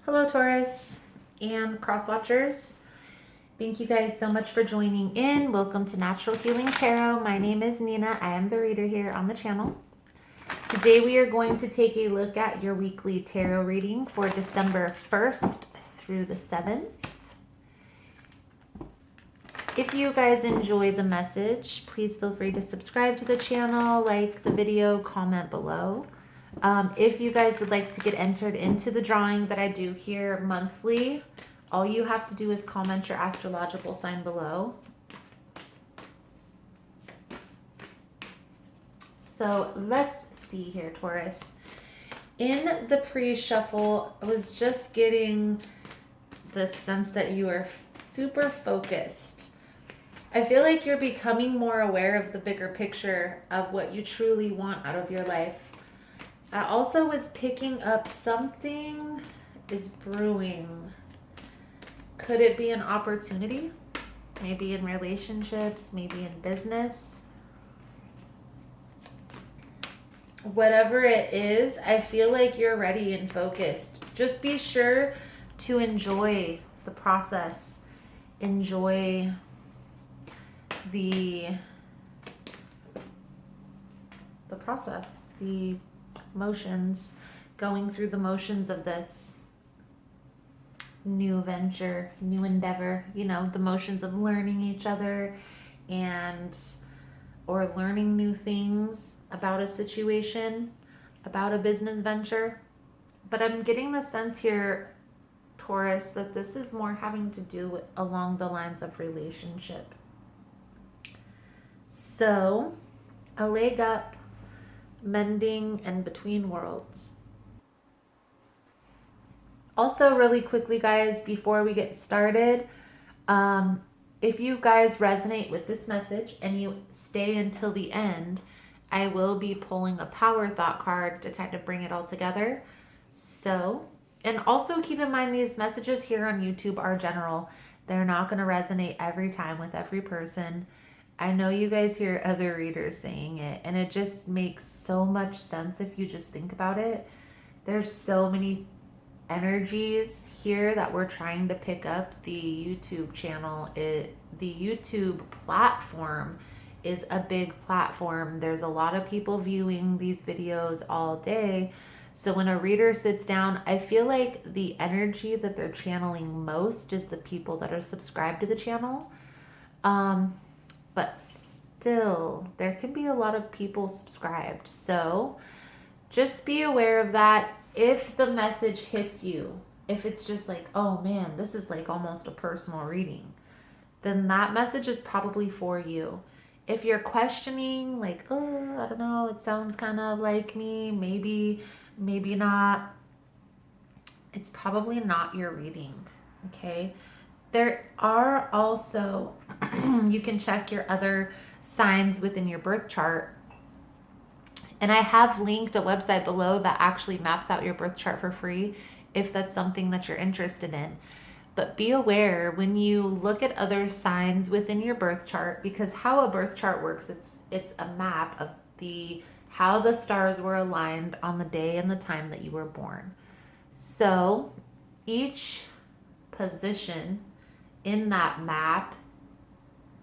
Hello, Taurus and cross watchers. Thank you guys so much for joining in. Welcome to Natural Healing Tarot. My name is Nina. I am the reader here on the channel. Today we are going to take a look at your weekly tarot reading for December 1st through the 7th. If you guys enjoy the message, please feel free to subscribe to the channel, like the video, comment below. If you guys would like to get entered into the drawing that I do here monthly, all you have to do is comment your astrological sign below. So let's see here, Taurus. In the pre-shuffle, I was just getting the sense that you are super focused. I feel like you're becoming more aware of the bigger picture of what you truly want out of your life. I also was picking up something is brewing. Could it be an opportunity? Maybe in relationships, maybe in business. Whatever it is, I feel like you're ready and focused. Just be sure to enjoy the process. Enjoy the process, the motions, going through the motions of this new venture, new endeavor, you know, the motions of learning each other or learning new things about a situation, about a business venture. But I'm getting the sense here, Taurus, that this is more having to do along the lines of relationship. So, a leg up, mending, and between worlds. Also, really quickly, guys, before we get started, if you guys resonate with this message and you stay until the end, I will be pulling a power thought card to kind of bring it all together. So, and also keep in mind these messages here on YouTube are general. They're not going to resonate every time with every person. I know you guys hear other readers saying it, and it just makes so much sense if you just think about it. There's so many energies here that we're trying to pick up. The YouTube channel, the YouTube platform is a big platform. There's a lot of people viewing these videos all day. So when a reader sits down, I feel like the energy that they're channeling most is the people that are subscribed to the channel. But still, there can be a lot of people subscribed. So just be aware of that. If the message hits you, if it's just like, oh man, this is like almost a personal reading, then that message is probably for you. If you're questioning, like, oh, I don't know, it sounds kind of like me, maybe not, it's probably not your reading, okay? There are also, you can check your other signs within your birth chart. And I have linked a website below that actually maps out your birth chart for free if that's something that you're interested in. But be aware when you look at other signs within your birth chart, because how a birth chart works, it's a map of how the stars were aligned on the day and the time that you were born. So each position in that map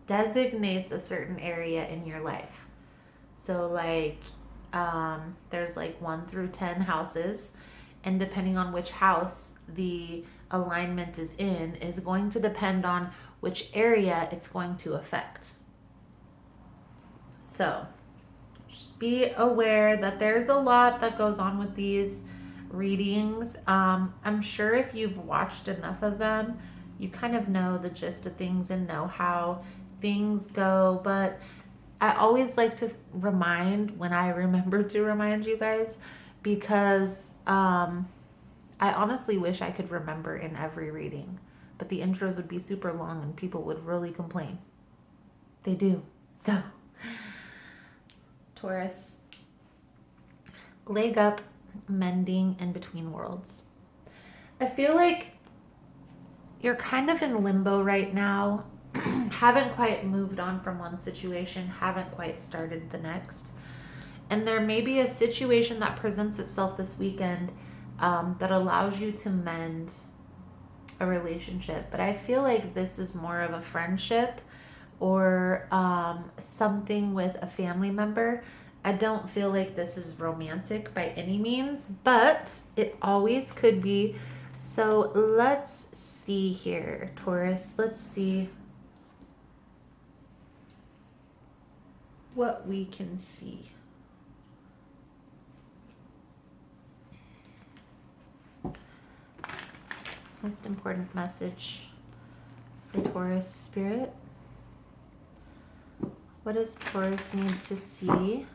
designates a certain area in your life. So like there's like 1 through 10 houses, and depending on which house the alignment is in is going to depend on which area it's going to affect. So just be aware that there's a lot that goes on with these readings. I'm sure if you've watched enough of them, you kind of know the gist of things and know how things go, but I always like to remind when I remember to remind you guys, because I honestly wish I could remember in every reading, but the intros would be super long and people would really complain. They do. So, Taurus, leg up, mending, and between worlds. I feel like you're kind of in limbo right now. Haven't quite moved on from one situation, haven't quite started the next. And there may be a situation that presents itself this weekend that allows you to mend a relationship. But I feel like this is more of a friendship or something with a family member. I don't feel like this is romantic by any means, but it always could be. So let's see here, Taurus. Let's see what we can see. Most important message for Taurus spirit. What does Taurus need to see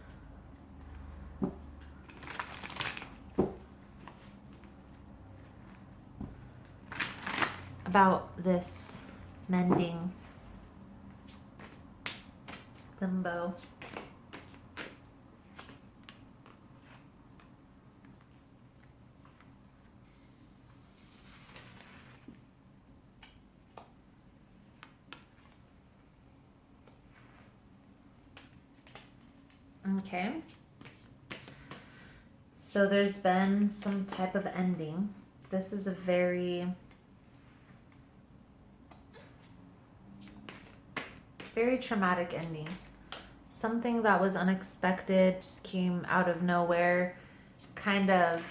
about this mending limbo? Okay. So there's been some type of ending. This is a very traumatic ending. Something that was unexpected, just came out of nowhere, kind of,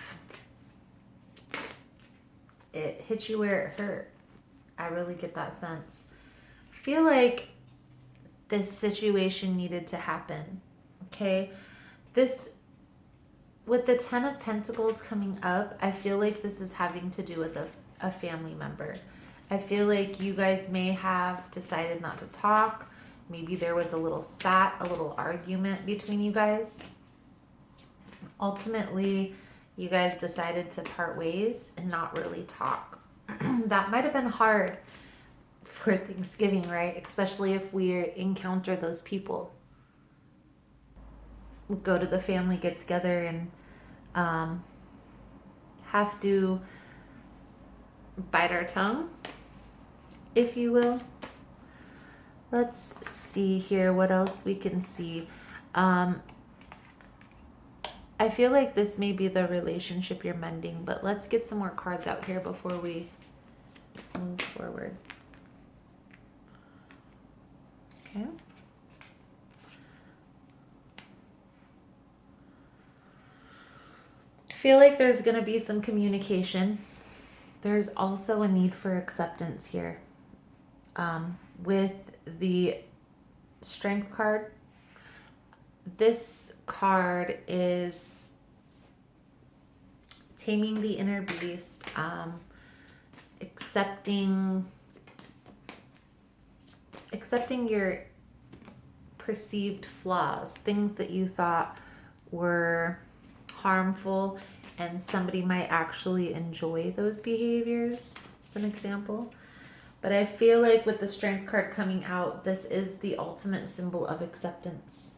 it hit you where it hurt. I really get that sense. I feel like this situation needed to happen. Okay, this, with the 10 of Pentacles coming up, I feel like this is having to do with a family member. I feel like you guys may have decided not to talk. Maybe there was a little spat, a little argument between you guys. Ultimately, you guys decided to part ways and not really talk. That might have been hard for Thanksgiving, right? Especially if we encounter those people. Go to the family get together and have to bite our tongue, if you will. Let's see here what else we can see. I feel like this may be the relationship you're mending, but let's get some more cards out here before we move forward. Okay. I feel like there's going to be some communication. There's also a need for acceptance here. With the Strength card, this card is taming the inner beast, accepting your perceived flaws, things that you thought were harmful, and somebody might actually enjoy those behaviors, as an example. But I feel like with the Strength card coming out, this is the ultimate symbol of acceptance.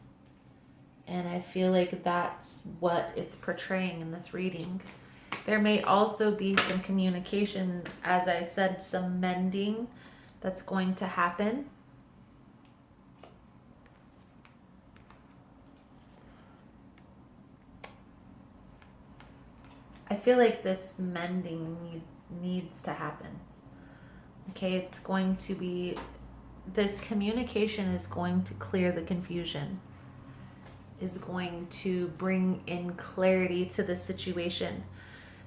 And I feel like that's what it's portraying in this reading. There may also be some communication, as I said, some mending that's going to happen. I feel like this mending needs to happen. Okay, it's going to be, this communication is going to clear the confusion, is going to bring in clarity to the situation.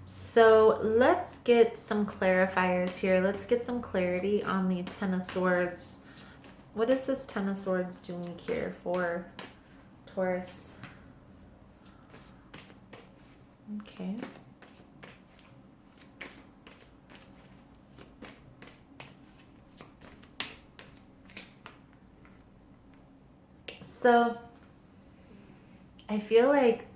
So let's get some clarifiers here. Let's get some clarity on the Ten of Swords. What is this Ten of Swords doing here for Taurus? Okay. So I feel like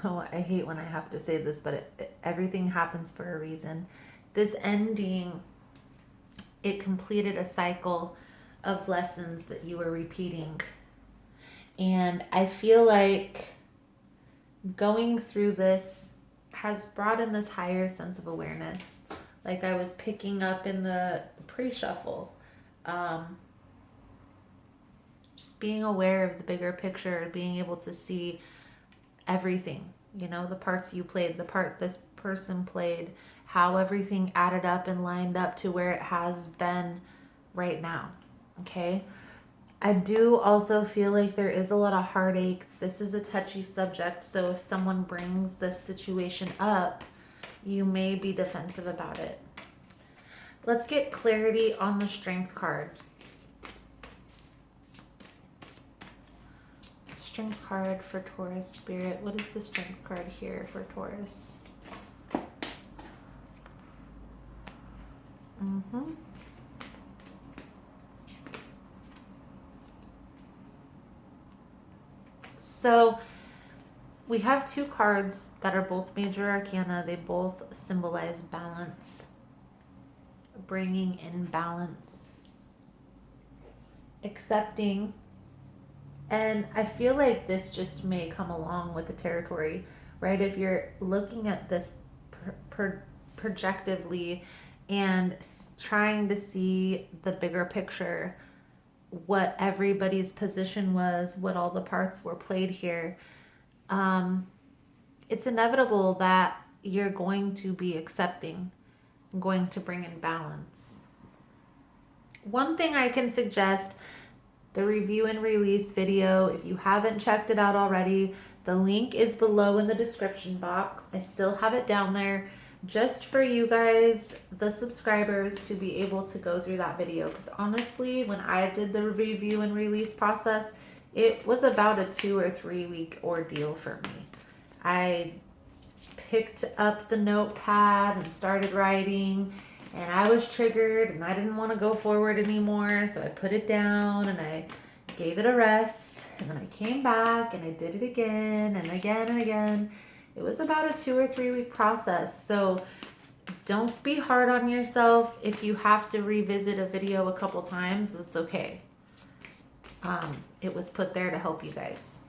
I hate when I have to say this, but everything happens for a reason. This ending, it completed a cycle of lessons that you were repeating. And I feel like going through this has brought in this higher sense of awareness. Like I was picking up in the pre-shuffle. Just being aware of the bigger picture, being able to see everything, you know, the parts you played, the part this person played, how everything added up and lined up to where it has been right now. Okay. I do also feel like there is a lot of heartache. This is a touchy subject. So if someone brings this situation up, you may be defensive about it. Let's get clarity on the Strength card. Strength card for Taurus Spirit. What is the Strength card here for Taurus? So we have two cards that are both major arcana. They both symbolize balance, bringing in balance, accepting. And I feel like this just may come along with the territory, right? If you're looking at this projectively and trying to see the bigger picture, what everybody's position was, what all the parts were played here, it's inevitable that you're going to be accepting, going to bring in balance. One thing I can suggest, the review and release video, if you haven't checked it out already, the link is below in the description box. I still have it down there just for you guys, the subscribers, to be able to go through that video. Because honestly, when I did the review and release process, it was about a 2 or 3 week ordeal for me. I picked up the notepad and started writing, and I was triggered and I didn't want to go forward anymore. So I put it down and I gave it a rest, and then I came back and I did it again and again and again. It was about a 2 or 3 week process. So don't be hard on yourself. If you have to revisit a video a couple times, that's okay. It was put there to help you guys.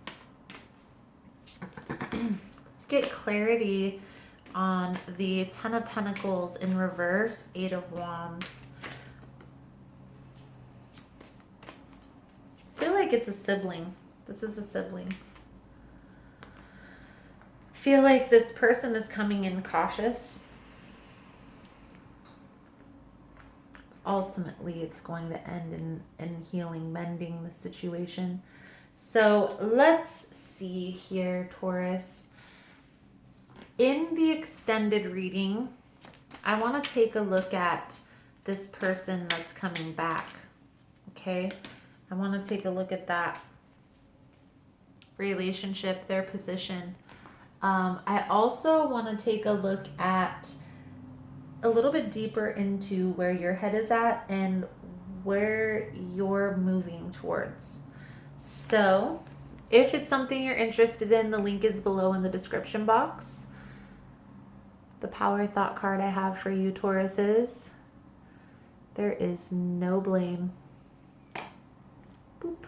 Let's get clarity on the Ten of Pentacles in reverse, Eight of Wands. I feel like it's a sibling. This is a sibling. I feel like this person is coming in cautious. Ultimately, it's going to end in healing, mending the situation. So let's see here, Taurus. In the extended reading, I want to take a look at this person that's coming back. Okay? I want to take a look at that relationship, their position. I also want to take a look at a little bit deeper into where your head is at and where you're moving towards. So if it's something you're interested in, the link is below in the description box. The power thought card I have for you, Taurus, is there is no blame. Boop.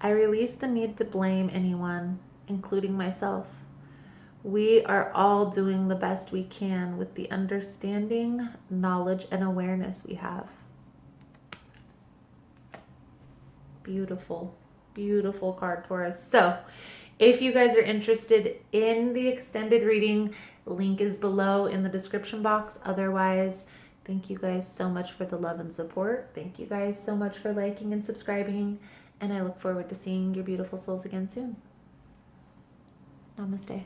I release the need to blame anyone, including myself. We are all doing the best we can with the understanding, knowledge, and awareness we have. Beautiful, beautiful card, Taurus. So if you guys are interested in the extended reading, link is below in the description box. Otherwise, thank you guys so much for the love and support. Thank you guys so much for liking and subscribing. And I look forward to seeing your beautiful souls again soon. Namaste.